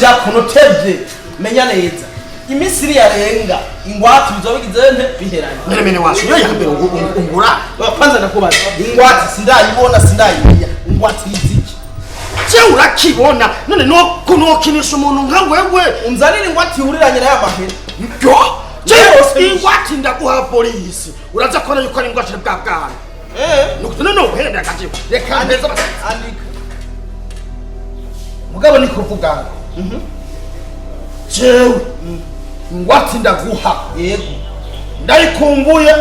shira kunotevye menya neza imisiri yarenga ingwati bizobigize nte biheranye mene wacu yo yambere ungura kwanza nakubaza ingwati sindayibona sindayimenya ingwati iziki je urakibona none no kunokinisha umuntu nka wewe unzanira ingwati yuriranye na yamahera byo je ingwati ndaguha polisi uraza kona yuko ari ingwati bwabwana nukuti no uhenda gaje reka neza andika mugabo ni kuvuga jewe ingwati ndaguha yego ndayikumbuye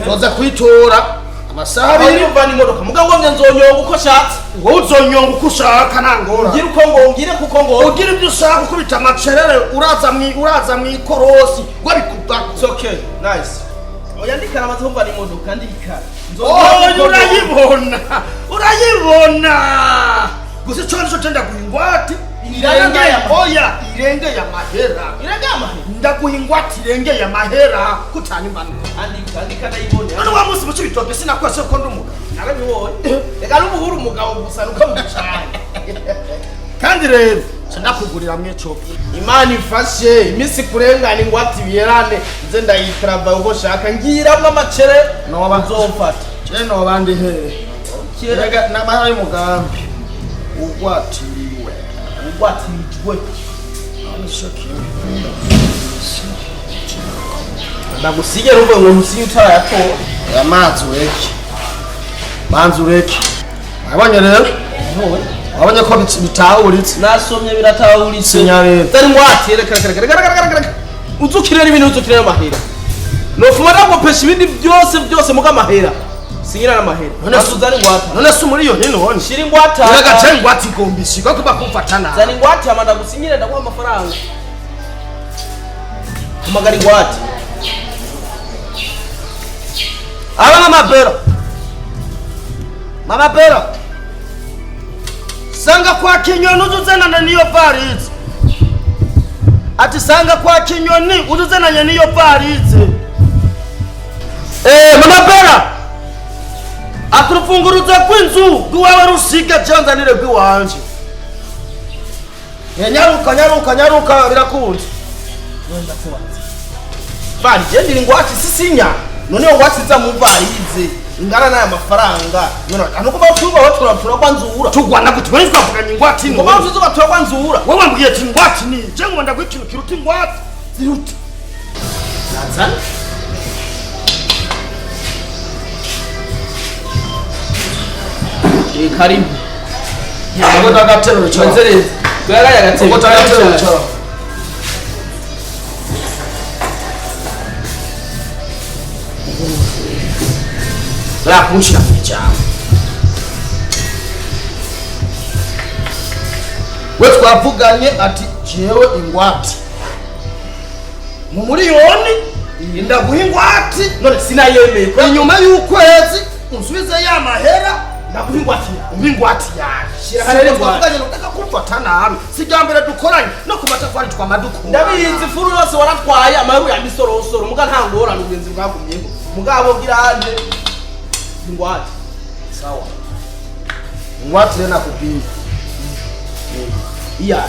zoza kwitora amasaha abiri uvana imodoka mugabo ngo nzonyonga uko shatse wowe uzonyonga uko ushaka nangora ngira uko ngo ngire kuko ngo ugira ibyo ushaka ukubita amacerere uraza mu ikorosi wabikubaka. It's okay nice oyandika namaze kumva imodoka ndika urayibona gusa cyo nico tenda guhingwati irenge ya mahera ndaguhingwati irenge ya mahera kutanyumba andika ndayibone none wa musi muci bitoke sinakwase ko ndumuga narabibonye reka n'ubuhuru umugabo gusa nuko mucanye kandi rero ndakugurira mweco imana ifashe imisi kurengana ingwati bierane nze ndayitrava uko shaka ngiramwe amacere no bazofata je no bandi he kirega namara y'umugambi ugwatiriwe ndagusigera uvuye ngo musinyi utarayatora amazi ureke abanye rero abanye ko bitahuritse nasomye biratahuritse sinyare tari ngwati reka uzukirera ibintu uzukirera amahera nofuma ndagopesha ibindi byose muga amahera sinyira n'amahera nasuzana ingwata none se muri yo none shira ingwata rega cyane ingwati igombisi ko kuba kumfatana zana ingwati amanda gusinyira ndaguha amafaranga kumagara ingwati aba mama bera sanga kwa kinyoni uzuzanana niyo varize ati sanga kwa kinyoni uzuzananya niyo varize mama bera akurufunguruza kw'inzu gwawe rusiga cyanzanire gwiwanje nyaruka birakunze wenda kubanza bari gendira ingwati sisinya none ingwati za mu varize ingana n'aya mafaranga none anuko batura kwanzura tugwana kuti wenza kuvuganya ingwati ngo bavuze batura kwanzura wowe wambwiye ati ingwati ni je ngo ndagwikintu kiruta ingwati ziruta nazana karibu yabo ndagatero cyonzereza kwera yagatero cyaro la kunshira cyaro we twavuganye ati jewe ingwati mu miliyoni ndaguha ingwati none sinayemeye ko nyuma y'ukwezi unsubize ya mahera ndaguhingwati shira harere twavuganye ndaka kumfata nabi sijambere dukoranye no kumatafari twamaduko ndabizi furu yose waratwaye amaheru ya misorosoro muga ntangora n'ubugenzi bwagumyeho mugabo giranje ingwati sawa ingwati rena kubiri iya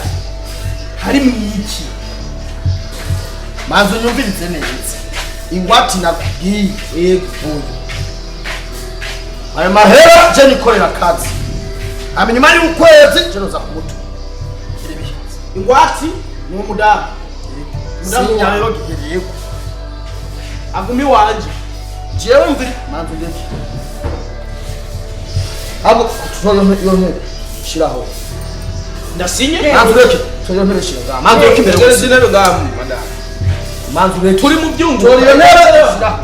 hari mwiki manzo nyumvirize neza ingwati nakubwiye yego ayo mahera je nikorera kazi amenyuma y'ukwezi je noza kumutu ingwati ni umudamu mudamu rero gihiriyeko agumi wanje jewe mviri manzo ndeke abo tuyoyome shiraho ndasinye manzo ndeke tuyoyome shiraho manzo ndeke mbere sinebe ngamu madam manzo ndeke turi mu byungu tuyoyome shiraho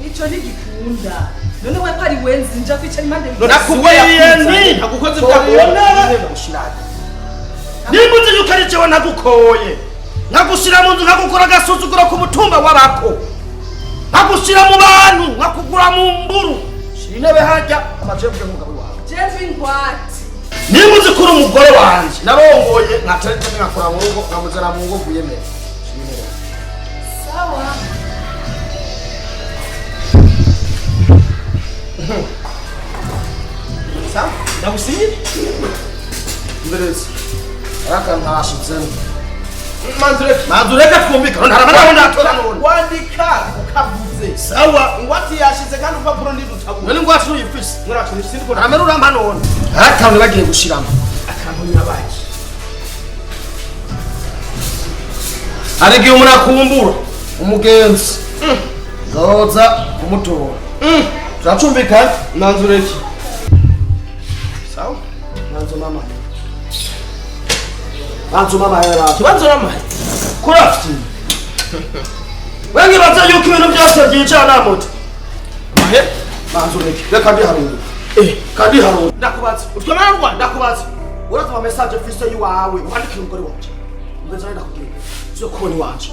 ico ntigikunda none we pari wenzi nja kwicara impande nakubwiye ni nagukoze byakubonera gushirana nimbuze yukarice wa nagukoye nagushira mu nzu nkagukora gasuzuguro ku mutumba w'abako nagushira mu bantu nkakugura mu mburu shirintebe hajya amajebwe mugabo wawe jewe ingwati nimbuze kuri umugore wanje nabongoye nkateretse nkakora mu rugo nkamuzana mu ngo guyemera sawa sawa ndagusinye mberezi Raka ntashitsemo. Manzureka twumvikana ntarabana ndatora none. Wandika ukavuze. Sawa. Ingwati yashize kandi urupapuro ntirutabura. None ingwati n'uyifise. Mwaracu nisindi ko amera uramba none. Akantu bagiye gushiramo. Akantu nyabaye. Arigiye umuntu akumbura umugenzi. Zoza kumutora. Turacumbikana nanzureki. Sawa? Nanzo mama. Nanzo mama yera. Kibanzo mama. Kurafti. Wengi baza yuko ibintu byose byicana moto. Mahe? Nanzureki. Reka ndi harungu. Kandi harungu. Ndakubaza. Utwamara Rwanda. Ndakubaza. Uratuba message fise yiwawe wandikira umugore wanje. Ngeze ndakubwira. Cyo kubona wanje.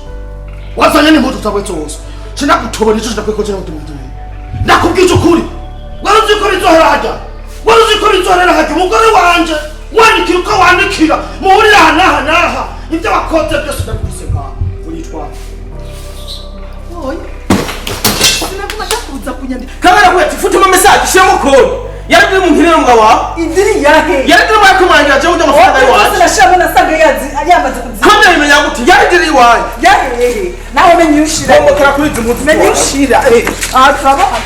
Wazanye n'impuzu zawe zose. Sinakutobona icyo ndakwikoze n'umutima. Ndakubwije ukuri. Waruzi ko bizoheraga. Waruzi ko bizoheraga umugore wanje. Wandikira uko wandikira. Muhurira hanaha. Ibyo wakoze byose ndakubise ngaho. Uritwa. Oya. Sinaguma ndakuza kunyandika. Kamera kweti futuma message shemo code. Yari mu nkiriro mugabo wawe. Idiri yahe. Yari muri kumwanja cyo ujya amafaranga yawe. Sinashaka nasanga yamaze kuzi. Kamera imenya gute yari diri wawe. Yahe. Nawe menyushira. Bombo kara kuri izi mpuzu. Menyushira. Turabona.